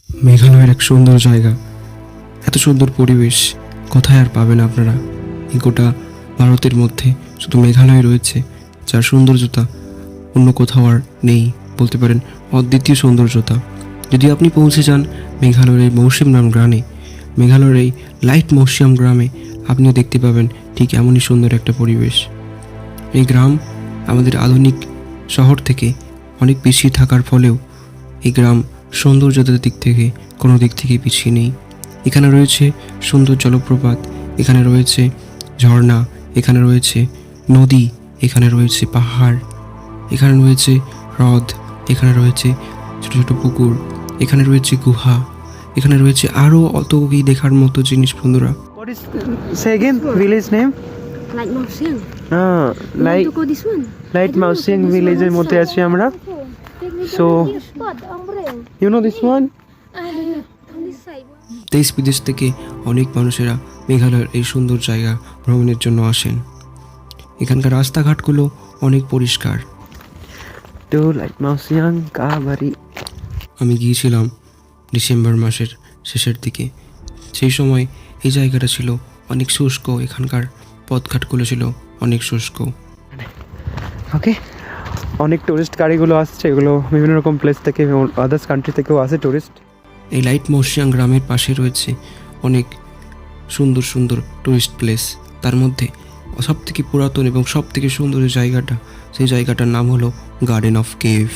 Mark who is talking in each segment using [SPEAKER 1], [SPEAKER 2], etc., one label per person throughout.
[SPEAKER 1] মেঘালয়ের এক সুন্দর জায়গা, এত সুন্দর পরিবেশ কোথায় আর পাবেন আপনারা। এই গোটা ভারতের মধ্যে শুধু মেঘালয় রয়েছে, যার সৌন্দর্যতা অন্য কোথাও আর নেই, বলতে পারেন অদ্বিতীয় সৌন্দর্যতা। যদি আপনি পৌঁছে যান মেঘালয়ের এই মৌসিমরাম গ্রামে, মেঘালয়ের এই লাইট মৌসিয়াম গ্রামে, আপনিও দেখতে পাবেন ঠিক এমনই সুন্দর একটা পরিবেশ। এই গ্রাম আমাদের আধুনিক শহর থেকে অনেক পিছিয়ে থাকার ফলেও এই গ্রাম সৌন্দর্যতার দিক থেকে কোনো দিক থেকে পিছিয়ে নেই। এখানে রয়েছে সুন্দর জলপ্রপাত, এখানে রয়েছে ঝর্ণা, এখানে রয়েছে নদী, এখানে রয়েছে পাহাড়, এখানে রয়েছে হ্রদ, এখানে রয়েছে ছোটো ছোটো পুকুর, এখানে রয়েছে গুহা, এখানে রয়েছে আরও অত কি দেখার মতো জিনিস বন্ধুরা।
[SPEAKER 2] What is, say again, village name?
[SPEAKER 3] Like Mausiang.
[SPEAKER 2] Like
[SPEAKER 3] To go this one.
[SPEAKER 2] Light Mausiang village এর মধ্যে আছি আমরা। So,
[SPEAKER 3] Spot the umbrella.
[SPEAKER 2] you know this one?
[SPEAKER 3] On this side.
[SPEAKER 1] দেশ বিদেশ থেকে অনেক মানুষেরা মেঘালয়ের এই সুন্দর জায়গা ভ্রমণের জন্য আসেন। এখানকার রাস্তাঘাটগুলো অনেক পরিষ্কার।
[SPEAKER 2] To Light Mausiang ka bari.
[SPEAKER 1] আমি গিয়েছিলাম ডিসেম্বর মাসের শেষের দিকে। সেই সময় এই জায়গাটা ছিল অনেক শুষ্ক, এখানকার পথঘাটগুলো ছিল অনেক শুষ্ক।
[SPEAKER 2] ওকে, অনেক টুরিস্ট গাড়িগুলো আসছে, এগুলো বিভিন্ন রকম প্লেস থেকে, আদার্স কান্ট্রি থেকেও আসে টুরিস্ট।
[SPEAKER 1] এই লাইট মৌসিয়াং গ্রামের পাশে রয়েছে অনেক সুন্দর সুন্দর টুরিস্ট প্লেস। তার মধ্যে সবথেকে পুরাতন এবং সবথেকে সুন্দর যে জায়গাটা, সেই জায়গাটার নাম হলো গার্ডেন অফ কেভ।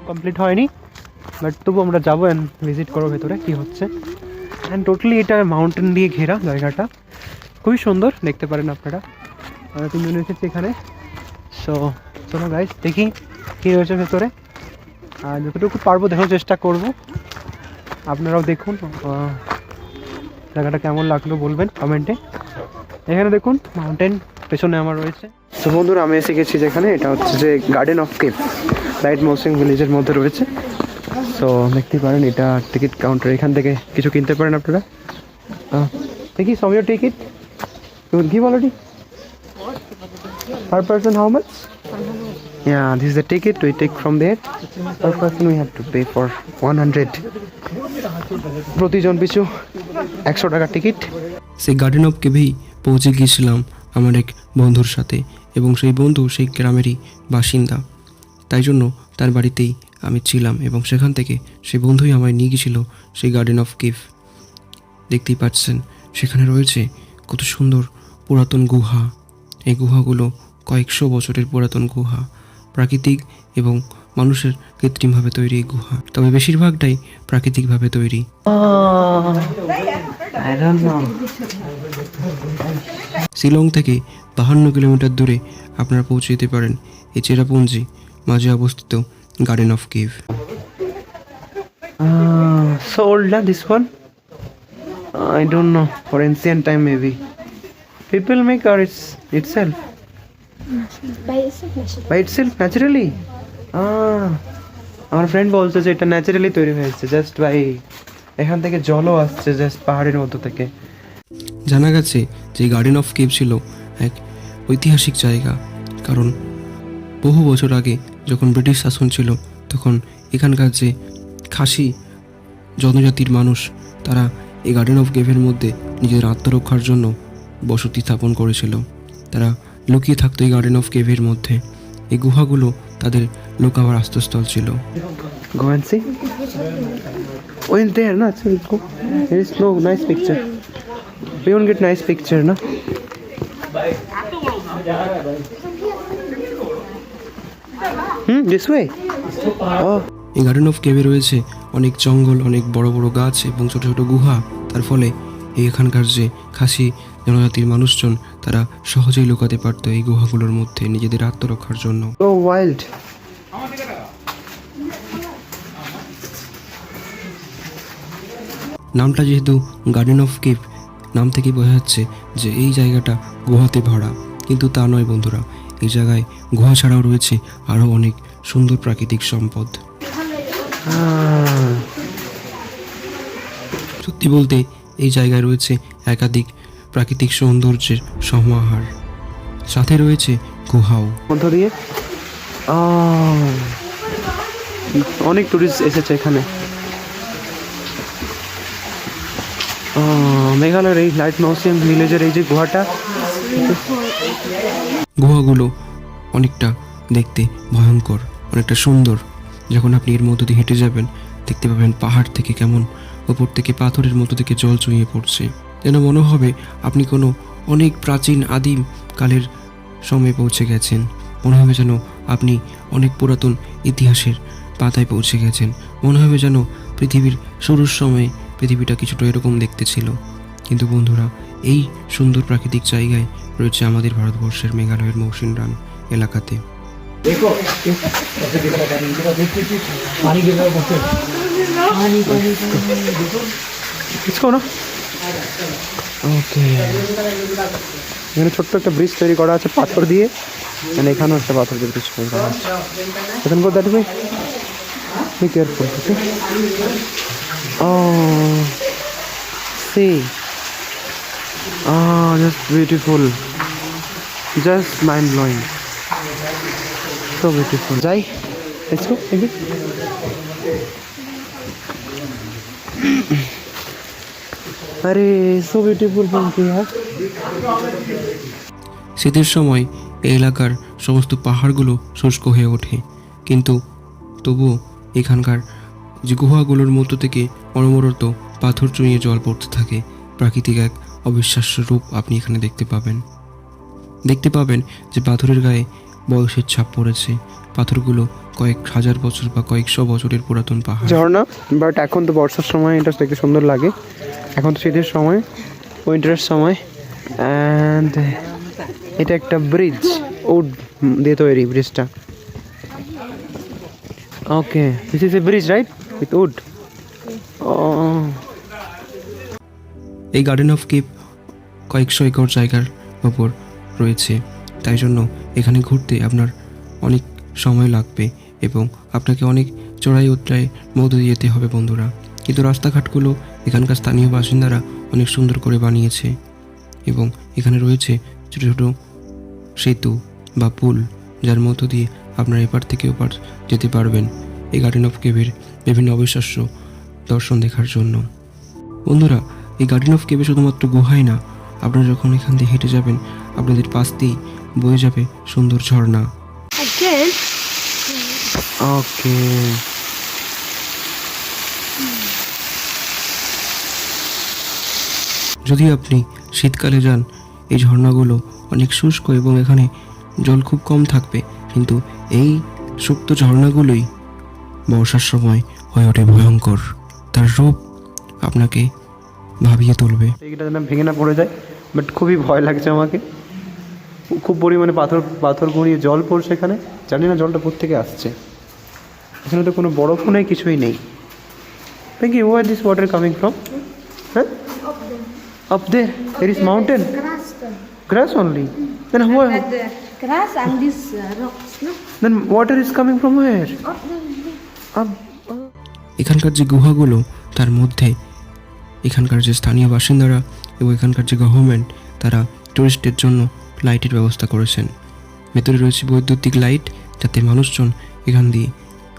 [SPEAKER 2] কমপ্লিট হয়নি, বাট তবু আমরা যাবো অ্যান্ড ভিজিট করবো ভেতরে কী হচ্ছে। অ্যান্ড টোটালি এটা মাউন্টেন দিয়ে ঘেরা জায়গাটা, খুবই সুন্দর, দেখতে পারেন আপনারা। আমরা তিনজন এসেছি এখানে। সো চলো গাইস, দেখি কী রয়েছে ভেতরে, আর যতটুকু পারবো দেখার চেষ্টা করব। আপনারাও দেখুন, জায়গাটা কেমন লাগলো বলবেন কমেন্টে। এখানে দেখুন মাউন্টেন পেছনে আমার রয়েছে। তো বন্ধুরা, আমি এসে গেছি যেখানে, এটা হচ্ছে যে গার্ডেন অফ কেভ, লাইট মৌসিং ভিলেজের মধ্যে রয়েছে। সো দেখতে পারেন এটা টিকিট কাউন্টার, এখান থেকে কিছু কিনতে পারেন আপনারা। দেখি সব your ticket you will give already per person how much? Yeah, this is the ticket we take from there. Per person we have to pay for 100, প্রতিজন পিছু 100 টাকা টিকিট।
[SPEAKER 1] সেই গার্ডেন অফ কেভেই পৌঁছে গিয়েছিলাম আমার এক বন্ধুর সাথে, এবং সেই বন্ধু সেই গ্রামেরই বাসিন্দা, তাই জন্য তার বাড়িতেই আমি ছিলাম, এবং সেখান থেকে সেই বন্ধুই আমায় নিয়ে গিয়েছিল সেই গার্ডেন অফ কেভ। দেখতেই পাচ্ছেন সেখানে রয়েছে কত সুন্দর পুরাতন গুহা। এই গুহাগুলো কয়েকশো বছরের পুরাতন গুহা, প্রাকৃতিক এবং মানুষের কৃত্রিমভাবে তৈরি এই গুহা, তবে বেশিরভাগটাই প্রাকৃতিকভাবে তৈরি।
[SPEAKER 2] I don't know.
[SPEAKER 1] শিলং থেকে 52 কিলোমিটার দূরে আপনারা পৌঁছে যেতে পারেন এই চেরাপুঞ্জি মাঝে অবস্থিত garden of cave.
[SPEAKER 2] So old, this one? I don't know. For ancient time, maybe. People make or it's itself?
[SPEAKER 3] By itself.
[SPEAKER 2] By itself, naturally? আমার ফ্রেন্ড বলছে যে এটা ন্যাচারালি তৈরি হয়েছে, জাস্ট বাই, এখান থেকে জলও আসছে জাস্ট পাহাড়ের মধ্য থেকে।
[SPEAKER 1] জানা গেছে যে গার্ডেন অফ কেভ ছিল এক ঐতিহাসিক জায়গা, কারণ বহু বছর আগে যখন ব্রিটিশ শাসন ছিল, তখন এখানকার যে খাসি জনজাতির মানুষ, তারা এই গার্ডেন অফ কেভের মধ্যে নিজেদের আত্মরক্ষার জন্য বসতি স্থাপন করেছিল। তারা লুকিয়ে থাকতো এই গার্ডেন অফ কেভের মধ্যে। এই গুহাগুলো তাদের লুকাবার আশ্রয়স্থল ছিল।
[SPEAKER 2] Go and see. Oh, in there, no? So go. There is no nice picture. We won't get nice picture, no? This way. Oh.
[SPEAKER 1] এই গার্ডেন অফ কেভে রয়েছে অনেক জঙ্গল, অনেক বড় বড় গাছ এবং ছোট ছোট গুহা। তার ফলে এখানকার যে খাসি জনজাতির মানুষজন, তারা সহজেই লুকাতে পারতো এই গুহাগুলোর মধ্যে নিজেদের আত্মরক্ষার জন্য।
[SPEAKER 2] So wild.
[SPEAKER 1] নামটা যেহেতু গার্ডেন অফ কেভ, নাম থেকে বোঝা যাচ্ছে যে এই জায়গাটা গুহাতে ভরা, কিন্তু তা নয় বন্ধুরা। এই জায়গায় গুহা ছাড়াও রয়েছে আরও অনেক সুন্দর প্রাকৃতিক সম্পদ। সত্যি বলতে এই জায়গায় রয়েছে একাধিক প্রাকৃতিক সৌন্দর্যের সমাহার, সাথে রয়েছে গুহাও।
[SPEAKER 2] মধ্য দিয়ে অনেক টুরিস্ট এসেছে এখানে। মেঘালয়ের এই লাইট মাউসিয়াং ভিলেজের এই যে গুহাটা,
[SPEAKER 1] গুহাগুলো অনেকটা দেখতে ভয়ঙ্কর, অনেকটা সুন্দর। যখন আপনি এর মধ্য দিয়ে হেঁটে যাবেন দেখতে পাবেন পাহাড় থেকে কেমন ওপর থেকে পাথরের মতো থেকে জল চুইয়ে পড়ছে, যেন মনে হবে আপনি কোনো অনেক প্রাচীন আদিম কালের সময়ে পৌঁছে গেছেন। মনে হবে যেন আপনি অনেক পুরাতন ইতিহাসের পাতায় পৌঁছে গেছেন। মনে হবে যেন পৃথিবীর শুরুর সময়ে পৃথিবীটা কিছুটা এরকম দেখতে ছিল। কিন্তু বন্ধুরা, এই সুন্দর প্রাকৃতিক জায়গায় রয়েছে আমাদের ভারতবর্ষের মেঘালয়ের মৌসিনরাম এলাকাতে।
[SPEAKER 2] ওকে, এখানে ছোট্ট একটা ব্রিজ তৈরি করা আছে পাথর দিয়ে, মানে এখানেও একটা পাথর দিয়ে ব্রিজ তৈরি করা আছে। এখন go that way, be careful. Okay, oh see, just beautiful, just mind blowing, so beautiful. যাই, লেটস গো এগেইন। আরে সো বিউটিফুল পাঙ্কি।
[SPEAKER 1] শীতের সময় এই এলাকার সমস্ত পাহাড়গুলো শুষ্ক হয়ে ওঠে, কিন্তু তবুও এখানকার যে গুহাগুলোর মধ্য থেকে অনবরত পাথর চুঁইয়ে জল পড়তে থাকে। প্রাকৃতিক এক অবিশ্বাস্য রূপ আপনি এখানে দেখতে পাবেন যে পাথরের গায়ে বয়সের ছাপ পড়েছে। পাথরগুলো কয়েক হাজার বছর বা কয়েকশো বছরের পুরাতন পাহাড়।
[SPEAKER 2] ঝর্ণা, বাট এখন তো বর্ষার সময় এটা দেখতে সুন্দর লাগে, এখন তো শীতের সময়, উইন্টারের সময়। অ্যান্ড এটা একটা ব্রিজ, উড দিয়ে তৈরি ব্রিজটা। Okay, this is a bridge right, with wood.
[SPEAKER 1] এই গার্ডেন অফ কেপ কয়েকশো একর জায়গার ওপর রয়েছে, তাই জন্য এখানে ঘুরতে আপনার অনেক সময় লাগবে এবং আপনাকে অনেক চড়াই উতরাই মধ্য দিয়ে যেতে হবে বন্ধুরা। কিন্তু রাস্তাঘাটগুলো এখানকার স্থানীয় বাসিন্দারা অনেক সুন্দর করে বানিয়েছে এবং এখানে রয়েছে ছোটো ছোটো সেতু বা পুল, যার মধ্য দিয়ে আপনারা এপার থেকে ওপার যেতে পারবেন এই গার্ডেন অফ কেভের বিভিন্ন অবিশ্বাস্য দর্শন দেখার জন্য। বন্ধুরা, এই গার্ডেন অফ কেভে শুধুমাত্র গুহাই না, আপনারা যখন এখান দিয়ে হেঁটে যাবেন আপনাদের পাশ দিয়েই বয়ে যাবে সুন্দর ঝর্ণা।
[SPEAKER 3] Again?
[SPEAKER 2] ওকে,
[SPEAKER 1] যদি আপনি শীতকালে যান এই ঝর্ণাগুলো অনেক শুষ্ক এবং এখানে জল খুব কম থাকবে, কিন্তু এই সুপ্ত ঝর্ণাগুলোই বর্ষার সময় হয়ে ওঠে ভয়ঙ্কর। তার রূপ আপনাকে ভাবিয়ে তুলবে।
[SPEAKER 2] এইটা যেন ভেঙে না পড়ে যায়, বাট খুবই ভয় লাগছে আমাকে। খুব পরিমাণে পাথর গড়িয়ে জল পড়ছে এখানে, জানি না জলটা কোত্থেকে আসছে। এখানে তো কোনো বরফও নেই, কিছুই নেই। Pinky, where this water coming from? Huh? Up there. There is mountain.
[SPEAKER 3] Grass.
[SPEAKER 2] Grass only. Then where?
[SPEAKER 3] The grass and these rocks, no?
[SPEAKER 2] Then water is coming from where?
[SPEAKER 3] Up there.
[SPEAKER 2] Up.
[SPEAKER 1] এখানকার যে গুহাগুলো তার মধ্যে এখানকার যে স্থানীয় বাসিন্দারা এবং এখানকার যে গভর্নমেন্ট তারা টুরিস্টের জন্য লাইটের ব্যবস্থা করেছেন। ভেতরে রয়েছে বৈদ্যুতিক লাইট, যাতে মানুষজন এখান দিয়ে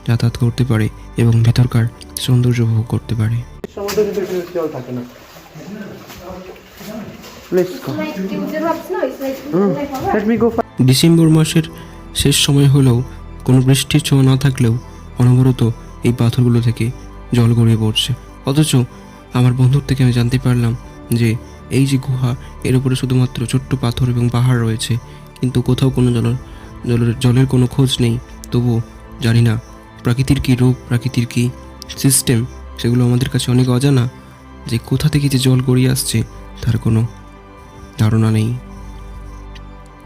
[SPEAKER 1] যাতায়াত করতে পারে এবং ভেতরকার সৌন্দর্য উপভোগ করতে পারে।
[SPEAKER 2] সমুদ্রে কিন্তু জল থাকে না। Let's go.
[SPEAKER 3] Like the rocks, no? It's like
[SPEAKER 2] Let me go.
[SPEAKER 1] December মাসের শেষ সময় হলেও কোনো বৃষ্টির ছোঁয়া না থাকলেও অনবরত এই পাথরগুলো থেকে জল গড়িয়ে পড়ছে। অথচ আমার বন্ধুর থেকে আমি জানতে পারলাম যে এই যে গুহা, এর উপরে শুধুমাত্র ছোট্ট পাথর এবং পাহাড় রয়েছে, কিন্তু কোথাও কোনো জলের কোনো খোঁজ নেই। তবুও জানি না প্রকৃতির কী রূপ, প্রকৃতির কী সিস্টেম, সেগুলো আমাদের কাছে অনেক অজানা। যে কোথা থেকে যে জল গড়িয়ে আসছে তার কোনো ধারণা নেই।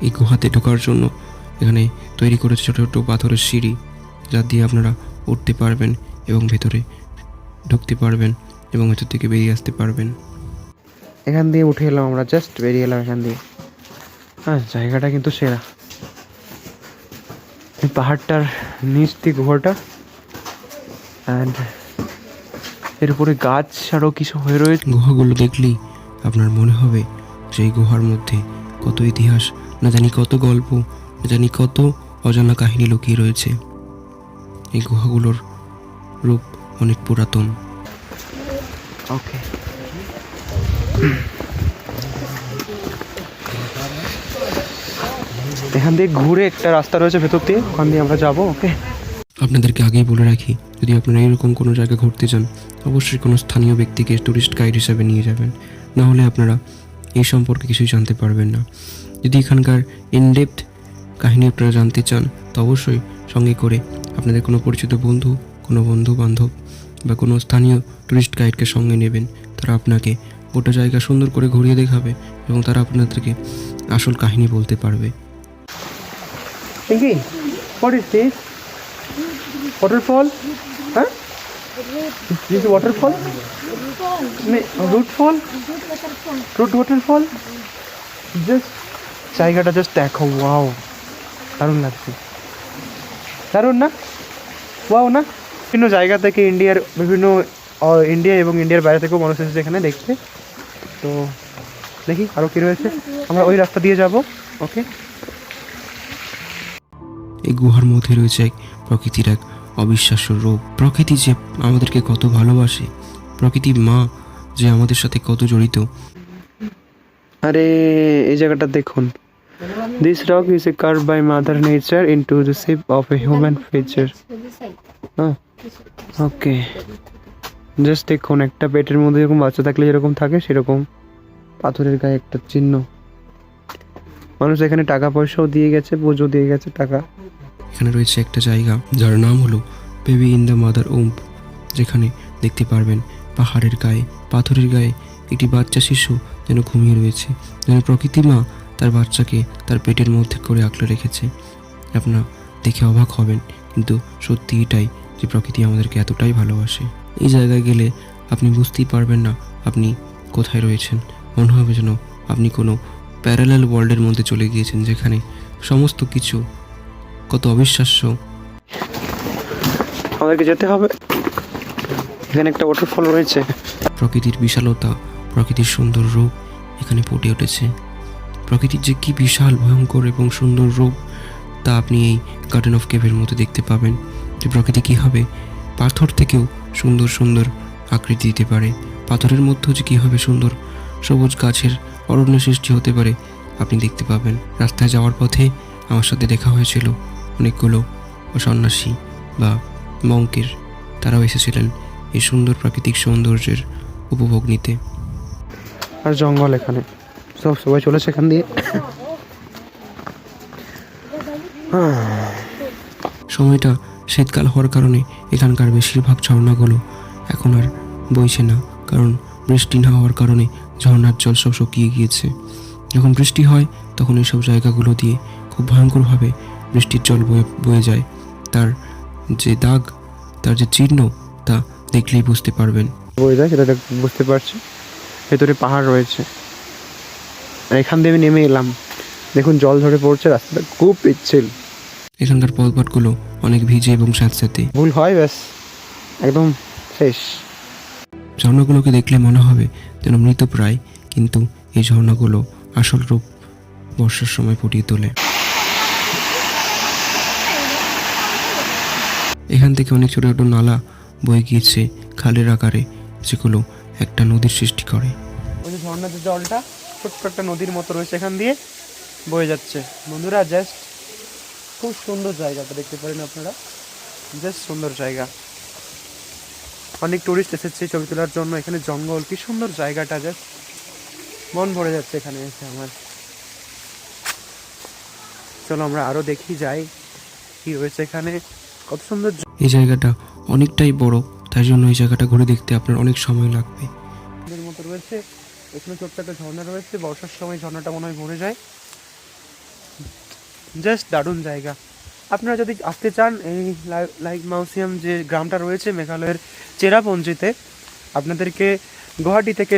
[SPEAKER 1] এই গুহাতে ঢোকার জন্য এখানে তৈরি করেছে ছোটো ছোটো পাথরের সিঁড়ি, যা দিয়ে আপনারা উঠতে পারবেন এবং ভেতরে ঢুকতে পারবেন এবং ভেতর থেকে বেরিয়ে আসতে পারবেন।
[SPEAKER 2] এখান দিয়ে উঠে এলাম আমরা, জাস্ট বেরিয়ে এলাম এখান দিয়ে। হ্যাঁ, জায়গাটা কিন্তু সেরা। এই পাহাড়টার নিচ দিয়ে গুহাটা, অ্যান্ড এর উপরে গাছ আরও কিছু হয়ে রয়েছে।
[SPEAKER 1] গুহাগুলো দেখলেই আপনার মনে হবে যে এই গুহার মধ্যে কত ইতিহাস, না জানি কত গল্প, না জানি কত অজানা কাহিনী লুকিয়ে রয়েছে। এই গুহাগুলোর রূপ অনেক পুরাতন।
[SPEAKER 2] ওকে, এখান দিয়ে ঘুরে একটা রাস্তা রয়েছে ভেতর দিয়ে, ওখান দিয়ে আমরা যাবো। ওকে,
[SPEAKER 1] আপনাদেরকে আগেই বলে রাখি, যদি আপনারা এরকম কোনো জায়গায় ঘুরতে যান, অবশ্যই কোনো স্থানীয় ব্যক্তিকে ট্যুরিস্ট গাইড হিসাবে নিয়ে যাবেন, না হলে আপনারা এই সম্পর্কে কিছুই জানতে পারবেন না। যদি এখানকার ইনডেপথ কাহিনী আপনারা জানতে চান, তো অবশ্যই সঙ্গে করে আপনাদের কোনো পরিচিত বন্ধু, কোনো বন্ধু বান্ধব বা কোনো স্থানীয় ট্যুরিস্ট গাইডকে সঙ্গে নেবেন। তারা আপনাকে গোটা জায়গা সুন্দর করে ঘুরিয়ে দেখাবে এবং তারা আপনাদেরকে আসল কাহিনী বলতে পারবে।
[SPEAKER 2] Pinky, what is this? Waterfall? Huh? This is waterfall? Root fall? Root waterfall? Just জায়গাটা জাস্ট দেখো, ওয়াও, দারুণ লাগছে, দারুণ না? ওয়াও না? বিভিন্ন জায়গা থেকে ইন্ডিয়া এবং ইন্ডিয়ার বাইরে থেকেও মানুষ এসেছে এখানে দেখতে। তো দেখি আরও কী রয়েছে, আমরা ওই রাস্তা দিয়ে যাব। ওকে,
[SPEAKER 1] এই গুহার মধ্যে রয়েছে এক প্রকৃতির এক অবিশ্বাস্য রূপ। প্রকৃতি যে আমাদেরকে কত ভালোবাসে, প্রকৃতি মা যে আমাদের সাথে কত জড়িত।
[SPEAKER 2] আরে এই জায়গাটা দেখুন, this rock is a curve by mother nature into the shape of a human feature. Okay, just দেখুন, একটা পেটের মধ্যে যেরকম বাচ্চা থাকলে যেরকম থাকে সেরকম পাথরের গায়ে একটা চিহ্ন। মানুষ এখানে টাকা পয়সাও দিয়ে গেছে, পুজো দিয়ে গেছে টাকা।
[SPEAKER 1] এখানে রয়েছে একটা জায়গা যার নাম হলো বেবি ইন দ্য মাদার উম্ব, যেখানে দেখতে পারবেন পাহাড়ের গায়ে, পাথরের গায়ে একটি বাচ্চা শিশু যেন ঘুমিয়ে রয়েছে, যেন প্রকৃতি মা তার বাচ্চাকে তার পেটের মধ্যে করে আঁকড়ে রেখেছে। আপনারা দেখে অবাক হবেন, কিন্তু সত্যি এটাই যে প্রকৃতি আমাদেরকে এতটাই ভালোবাসে। এই জায়গায় গেলে আপনি বুঝতেই পারবেন না আপনি কোথায় রয়েছেন। মনে হবে যেন আপনি কোনো প্যারালাল ওয়ার্ল্ডের মধ্যে চলে গিয়েছেন, যেখানে সমস্ত কিছু কত অবিশ্বাস্য।
[SPEAKER 2] আমাদেরকে যেতে হবে, এখানে একটা ওয়াটারফল রয়েছে।
[SPEAKER 1] প্রকৃতির বিশালতা, প্রকৃতির সুন্দর রূপ এখানে ফুটে উঠেছে। প্রকৃতির যে কি বিশাল, ভয়ঙ্কর এবং সুন্দর রূপ, তা আপনি এই গার্ডেন অফ কেভের মধ্যে দেখতে পাবেন। যে প্রকৃতি কীভাবে পাথর থেকেও সুন্দর সুন্দর আকৃতি দিতে পারে, পাথরের মধ্যেও যে কীভাবে সুন্দর সবুজ গাছের অরণ্য সৃষ্টি হতে পারে আপনি দেখতে পাবেন। রাস্তায় যাওয়ার পথে আমার সাথে দেখা হয়েছিল অনেকগুলো সন্ন্যাসী বা মঙ্কের, তারাও এসেছিলেন এই সুন্দর প্রাকৃতিক সৌন্দর্যের উপভোগ নিতে।
[SPEAKER 2] আর জঙ্গল, এখানে সবাই চলেছে এখান দিয়ে।
[SPEAKER 1] সময়টা শীতকাল হওয়ার কারণে এখানকার বেশিরভাগ ঝর্ণাগুলো এখন আর বইছে না, কারণ বৃষ্টি না হওয়ার কারণে ঝর্ণার জল সব শুকিয়ে গিয়েছে। যখন বৃষ্টি হয় তখন এইসব জায়গাগুলো দিয়ে খুব ভয়ঙ্করভাবে বৃষ্টির জল বয়ে যায়। তার যে দাগ, তার যে চিহ্ন, তা দেখলেই বুঝতে পারবেন।
[SPEAKER 2] বয়ে যায় সেটা বুঝতে পারছি। ভেতরে পাহাড় রয়েছে, আর এখান দিয়ে আমি নেমে এলাম। দেখুন জল ঝরে পড়ছে, রাস্তাটা খুব পিচ্ছিল।
[SPEAKER 1] এখানকার পথঘাটগুলো অনেক ভিজে এবং স্যাঁতস্যাঁতে।
[SPEAKER 2] ভুল হয় ব্যাস একদম শেষ।
[SPEAKER 1] ঝর্ণাগুলোকে দেখলে মনে হবে যেন মৃতপ্রায়, কিন্তু এই ঝর্ণাগুলো আসল রূপ বর্ষার সময় ফুটিয়ে তোলে। এখান থেকে অনেক ছোটো ছোটো নালা বয়ে গিয়েছে খালের আকারে, যেগুলো একটা নদীর সৃষ্টি করে।
[SPEAKER 2] ওই যে ঝর্ণার যে জলটা ছোট্ট একটা নদীর মতো রয়েছে, এখান দিয়ে বয়ে যাচ্ছে। বন্ধুরা জাস্ট খুব সুন্দর জায়গাটা দেখতে পারেন আপনারা, জাস্ট সুন্দর জায়গা। অনেক টুরিস্ট এসেছে ছবি তোলার জন্য। এখানে জঙ্গল, কি সুন্দর জায়গাটা, জাস্ট মন ভরে যাচ্ছে এখানে এসে আমার। চলো আমরা আরও দেখি যাই কি রয়েছে এখানে, কত সুন্দর।
[SPEAKER 1] এই জায়গাটা অনেকটাই বড়, তাই জন্য এই জায়গাটা ঘুরে দেখতে আপনার অনেক সময় লাগবে।
[SPEAKER 2] মতো রয়েছে এখানে ছোট্ট একটা ঝর্ণা রয়েছে, বর্ষার সময় ঝর্ণাটা মনে হয় ভরে যায়। জাস্ট দারুণ জায়গা। আপনারা যদি আসতে চান এই লাইক মাউসিয়াম যে গ্রামটা রয়েছে মেঘালয়ের চেরাপুঞ্জিতে, আপনাদেরকে গুয়াহাটি থেকে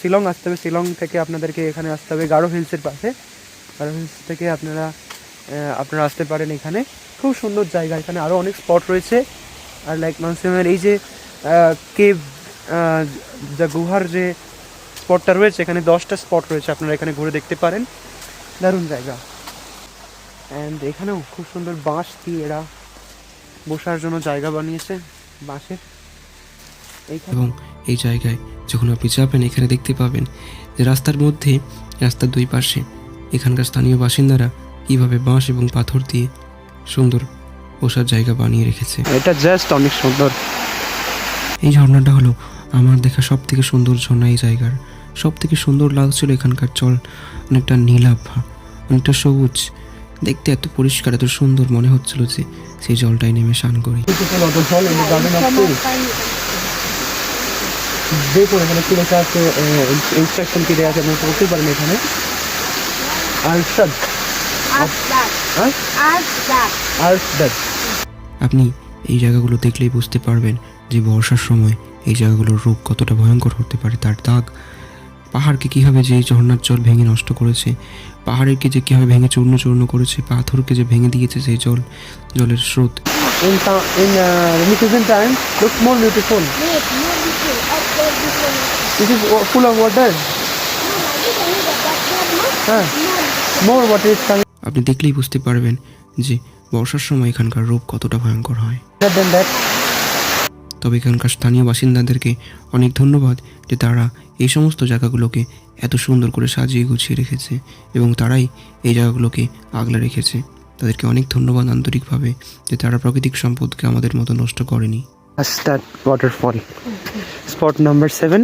[SPEAKER 2] শিলং আসতে হবে। শিলং থেকে আপনাদেরকে এখানে আসতে হবে গারো হিলসের পাশে। গারো হিলস থেকে আপনারা আসতে পারেন এখানে। খুব সুন্দর জায়গা, এখানে আরও অনেক স্পট রয়েছে। আর লাইক মাউসিয়ামের এই যে কেভ, যা গুহার যে স্পটটা রয়েছে, এখানে 10টা স্পট রয়েছে, আপনারা এখানে ঘুরে দেখতে পারেন। দারুণ জায়গা। অ্যান্ড এখানেও খুব সুন্দর বাঁশ দিয়ে এরা বসার জন্য জায়গা বানিয়েছে বাঁশের।
[SPEAKER 1] এবং এই জায়গায় যখন আপনি যাবেন এখানে দেখতে পাবেন যে রাস্তার মধ্যে, রাস্তার দুই পাশে এখানকার স্থানীয় বাসিন্দারা কীভাবে বাঁশ এবং পাথর দিয়ে সুন্দর বসার জায়গা বানিয়ে রেখেছে।
[SPEAKER 2] এটা জাস্ট অনেক সুন্দর।
[SPEAKER 1] এই ঝর্ণাটা হলো আমার দেখা সব থেকে সুন্দর ঝর্ণা এই জায়গার। সব থেকে সুন্দর লাগছিল এখানকার জল, অনেকটা নীলাভা, অনেকটা সবুজ, দেখতে এত পরিষ্কার, এত সুন্দর মনে হচ্ছিল যে সেই জলটাই নেমে স্নান করি।
[SPEAKER 2] দেখুন এখানে কি লেখা আছে, ইনস্ট্রাকশন কি দেওয়া আছে আপনি পড়তে পারেন এখানে। আরশাদ, হ্যাঁ আরশাদ।
[SPEAKER 1] আপনি এই জায়গাগুলো দেখলেই বুঝতে পারবেন যে বর্ষার সময় এই জায়গাগুলোর রূপ কতটা ভয়ঙ্কর হতে পারে। তার দাগ, পাহাড়কে কীভাবে যে এই ঝর্ণার জল ভেঙে নষ্ট করেছে, পাহাড়েরকে যে কীভাবে ভেঙে চূর্ণ চূর্ণ করেছে, পাথরকে যে ভেঙে দিয়েছে সেই জলের স্রোত।
[SPEAKER 2] In rainy season time, looks more beautiful.
[SPEAKER 3] Wait, more beautiful. More beautiful.
[SPEAKER 2] This is full of water. হ্যাঁ, more water is coming.
[SPEAKER 1] আপনি দেখলেই বুঝতে পারবেন যে বর্ষার সময় এখানকার রূপ কতটা ভয়ঙ্কর হয়।
[SPEAKER 2] Other than that,
[SPEAKER 1] তবে এখানকার স্থানীয় বাসিন্দাদেরকে অনেক ধন্যবাদ যে তারা এই সমস্ত জায়গাগুলোকে এত সুন্দর করে সাজিয়ে গুছিয়ে রেখেছে এবং তারাই এই জায়গাগুলোকে আগলে রেখেছে। তাদেরকে অনেক ধন্যবাদ আন্তরিকভাবে যে তারা প্রাকৃতিক সম্পদকে আমাদের মতো নষ্ট করেনি।
[SPEAKER 2] that waterfall. Spot number 7.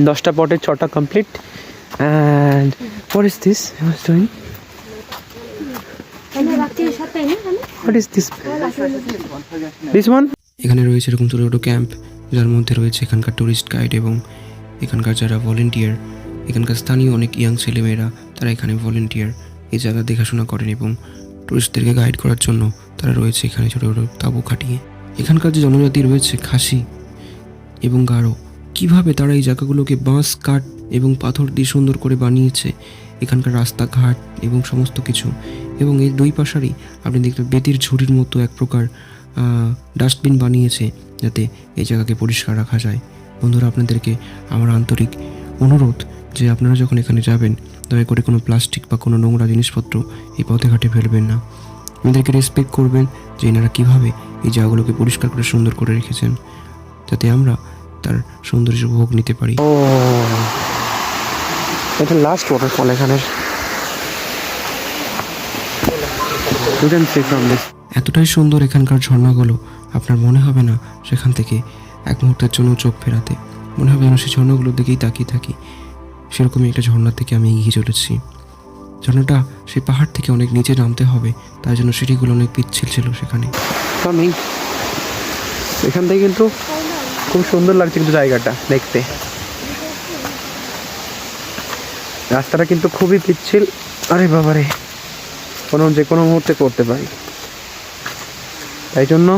[SPEAKER 2] 10টা পটে 6টা complete. And what is this I was doing? What is this? This one?
[SPEAKER 1] এখানে রয়েছে এরকম ছোটো ছোটো ক্যাম্প, যার মধ্যে রয়েছে এখানকার ট্যুরিস্ট গাইড এবং এখানকার যারা ভলেন্টিয়ার, এখানকার স্থানীয় অনেক ইয়াং ছেলেমেয়েরা তারা এখানে ভলেন্টিয়ার, এই জায়গা দেখাশোনা করেন এবং টুরিস্টদেরকে গাইড করার জন্য তারা রয়েছে এখানে ছোটো ছোটো তাঁবু খাটিয়ে। এখানকার যে জনজাতি রয়েছে খাসি এবং গারো, কীভাবে তারা এই জায়গাগুলোকে বাঁশ, কাঠ এবং পাথর দিয়ে সুন্দর করে বানিয়েছে, এখানকার রাস্তাঘাট এবং সমস্ত কিছু। এবং এই দুই পাশারই আপনি দেখতে বেতের ঝুড়ির মতো এক প্রকার ডাস্টবিন বানিয়েছে যাতে এই জায়গাকে পরিষ্কার রাখা যায়। বন্ধুরা, আপনাদেরকে আমার আন্তরিক অনুরোধ যে আপনারা যখন এখানে যাবেন দয়া করে কোনো প্লাস্টিক বা কোনো নোংরা জিনিসপত্র এই পথে ঘাটে ফেলবেন না। এদেরকে রেসপেক্ট করবেন যে এনারা কীভাবে এই জায়গাগুলোকে পরিষ্কার করে সুন্দর করে রেখেছেন যাতে আমরা তার সৌন্দর্য উপভোগ নিতে পারি।
[SPEAKER 2] এটা লাস্ট ওয়াটারফল এখানে। You can see from this.
[SPEAKER 1] এতটাই সুন্দর এখানকার ঝর্ণাগুলো, আপনার মনে হবে না সেখান থেকে এক মুহূর্তের জন্য চোখ ফেরাতে, মনে হবে যেন সেই ঝর্ণাগুলোর দিকেই তাকিয়ে থাকি। সেরকমই একটা ঝর্ণার থেকে আমি এগিয়ে চলেছি। ঝর্ণাটা সেই পাহাড় থেকে অনেক নিচে নামতে হবে, তার জন্য সিঁড়িগুলো অনেক পিচ্ছিল ছিল সেখানে।
[SPEAKER 2] Coming. এখান থেকে কিন্তু খুব সুন্দর লাগছে কিন্তু জায়গাটা দেখতে। রাস্তাটা কিন্তু খুবই পিচ্ছিল। আরে বাবারে, যে কোনো মুহূর্তে করতে পারি, তাই জন্য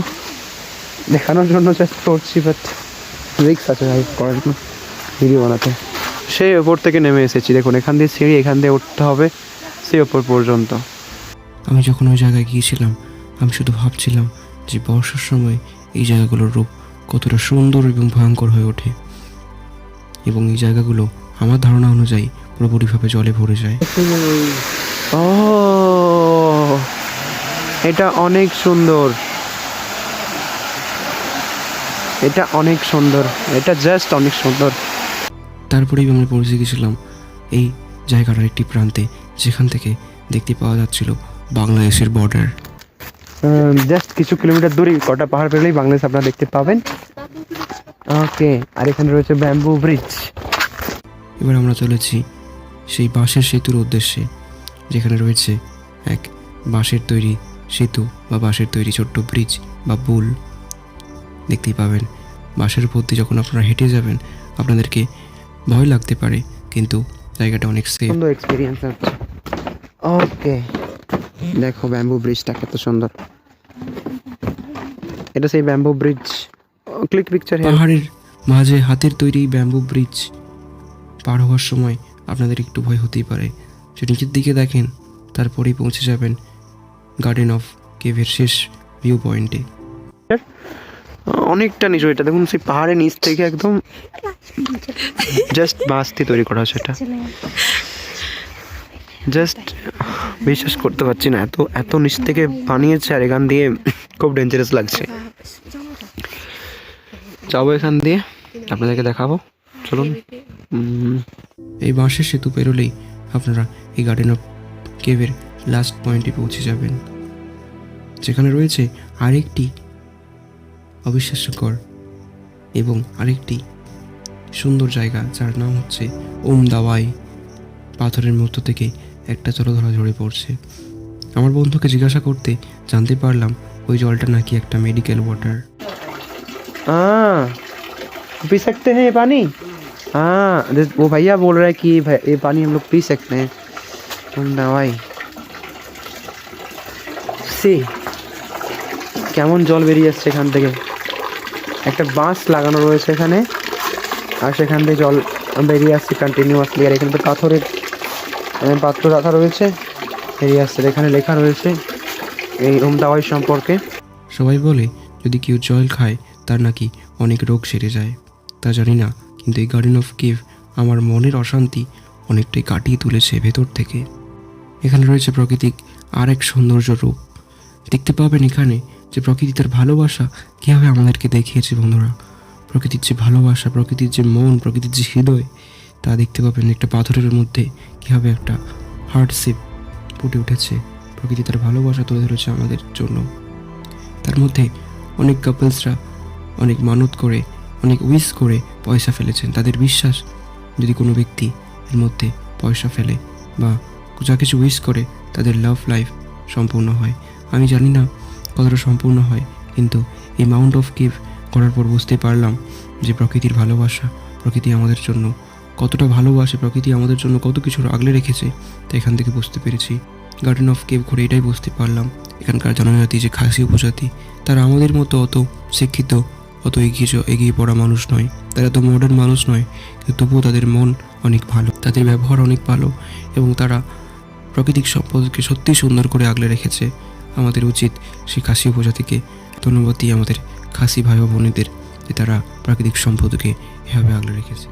[SPEAKER 2] দেখানোর জন্য চেষ্টা করছি, বাট রিস্ক আছে করার জন্য ভিডিও বানাতে। সেই ওপর থেকে নেমে এসেছি, দেখুন এখান দিয়ে সিঁড়ি, এখান দিয়ে উঠতে হবে সেই ওপর পর্যন্ত।
[SPEAKER 1] আমি যখন ওই জায়গায় গিয়েছিলাম আমি শুধু ভাবছিলাম যে বর্ষার সময় এই জায়গাগুলোর রূপ কতটা সুন্দর এবং ভয়ঙ্কর হয়ে ওঠে এবং এই জায়গাগুলো আমার ধারণা অনুযায়ী পুরোপুরিভাবে জলে ভরে যায়।
[SPEAKER 2] ও, এটা অনেক সুন্দর, এটা অনেক সুন্দর, এটা জাস্ট অনেক সুন্দর।
[SPEAKER 1] তারপরেই আমরা পৌঁছে গেছিলাম এই জায়গাটার একটি প্রান্তে, যেখান থেকে দেখতে পাওয়া যাচ্ছিল বাংলাদেশের বর্ডার।
[SPEAKER 2] জাস্ট কিছু কিলোমিটার দূরে কটা পাহাড় পেলেই বাংলাদেশ আপনারা দেখতে পাবেন। ওকে, আর এখানে রয়েছে ব্যাম্বু ব্রিজ।
[SPEAKER 1] এবার আমরা চলেছি সেই বাঁশের সেতুর উদ্দেশ্যে, যেখানে রয়েছে এক বাঁশের তৈরি সেতু বা বাঁশের তৈরি ছোট্ট ব্রিজ বা পুল। দেখতেই পাবেন বাঁশের উপর দিয়ে যখন আপনারা হেঁটে যাবেন আপনাদেরকে ভয় লাগতে পারে, কিন্তু জায়গাটা অনেক সেফ।
[SPEAKER 2] সুন্দর এক্সপিরিয়েন্স হচ্ছে। ওকে, দেখো ব্যাম্বু ব্রিজটা কত সুন্দর। এটা সেই ব্যাম্বু ব্রিজ। Click picture.
[SPEAKER 1] পাহাড়ের মাঝে হাতের তৈরি ব্যাম্বু ব্রিজ পার হওয়ার সময় আপনাদের একটু ভয় হতেই পারে, যে নিচের দিকে দেখেন তারপরেই পৌঁছে যাবেন গার্ডেন অফ কেভের শেষ ভিউ পয়েন্টে।
[SPEAKER 2] অনেকটা নিচু, এটা দেখুন সেই পাহাড়ের নিচ থেকে একদম জাস্ট বাঁশ দিয়ে তৈরি করা আছে। এটা জাস্ট বিশ্বাস করতে পারছি না, এত এত নিচ থেকে বানিয়েছে, আর এখান দিয়ে খুব ডেঞ্জারাস লাগছে। যাবো এখান দিয়ে, আপনাদেরকে দেখাবো, চলুন।
[SPEAKER 1] এই বাঁশের সেতু পেরোলেই আপনারা এই গার্ডেন অফ কেভের লাস্ট পয়েন্টে পৌঁছে যাবেন, যেখানে রয়েছে আরেকটি অবিশ্বাস্যকর এবং আরেকটি সুন্দর জায়গা, যার নাম হচ্ছে ওম দাওয়াই। পাথরের মধ্য থেকে একটা জলধারা ঝরে পড়ছে। আমার বন্ধুকে জিজ্ঞাসা করতে জানতে পারলাম ওই জলটা নাকি একটা মেডিকেল ওয়াটার।
[SPEAKER 2] हाँ, पी सकते हैं ये पानी? हाँ, वो भैया बोल रहा है कि ये पानी हम लोग पी सकते हैं। हम दवाई সে কেমন জল বেরিয়ে আসছে এখান থেকে। একটা বাঁশ লাগানো রয়েছে এখানে, আর সেখান থেকে জল বেরিয়ে আসছে কন্টিনিউয়াসলি। আর এখানে তো পাথরের পাত্র রাখা রয়েছে, বেরিয়ে আসছে। এখানে লেখা রয়েছে এই ওম দাওয়াই সম্পর্কে।
[SPEAKER 1] সবাই বলে যদি কেউ জল খায় তার নাকি অনেক রোগ সেরে যায়। তা জানি না, কিন্তু এই গার্ডেন অফ কেভ আমার মনের অশান্তি অনেকটাই কাটিয়ে তুলেছে ভেতর থেকে। এখানে রয়েছে প্রাকৃতিক আর এক সৌন্দর্য রূপ। দেখতে পাবেন এখানে যে প্রকৃতি তার ভালোবাসা কীভাবে আমাদেরকে দেখিয়েছে বন্ধুরা। প্রকৃতির যে ভালোবাসা, প্রকৃতির যে মন, প্রকৃতির যে হৃদয়, তা দেখতে পাবেন একটা পাথরের মধ্যে কীভাবে একটা হার্টশেপ ফুটে উঠেছে। প্রকৃতি তার ভালোবাসা তুলে ধরেছে আমাদের জন্য। তার মধ্যে অনেক কাপলসরা অনেক মানত করে, অনেক উইশ করে পয়সা ফেলেছেন। তাদের বিশ্বাস যদি কোনো ব্যক্তি এর মধ্যে পয়সা ফেলে বা যা কিছু উইশ করে, তাদের লাভ লাইফ সম্পূর্ণ হয়। আমি জানি না কতটা সম্পূর্ণ হয়, কিন্তু এই মাউন্ট অফ কেভ করার পর বুঝতে পারলাম যে প্রকৃতির ভালোবাসা, প্রকৃতি আমাদের জন্য কতটা ভালোবাসে, প্রকৃতি আমাদের জন্য কত কিছু আগলে রেখেছে, তা এখান থেকে বুঝতে পেরেছি। গার্ডেন অফ কেভ ঘুরে এটাই বুঝতে পারলাম, এখানকার জনজাতি যে খাসি উপজাতি, তারা আমাদের মতো অত শিক্ষিত, অত এগিয়ে পড়া মানুষ নয়, তারা তো মডার্ন মানুষ নয়, কিন্তু তবুও তাদের মন অনেক ভালো, তাদের ব্যবহার অনেক ভালো, এবং তারা প্রাকৃতিক সম্পদকে সত্যি সুন্দর করে আগলে রেখেছে। আমাদের উচিত সেই খাসি উপজাতিকে ধন্যবাদ দিই আমাদের খাসি ভাই ও বোনেদের, যে তারা প্রাকৃতিক সম্পদকে এভাবে আগলে রেখেছে।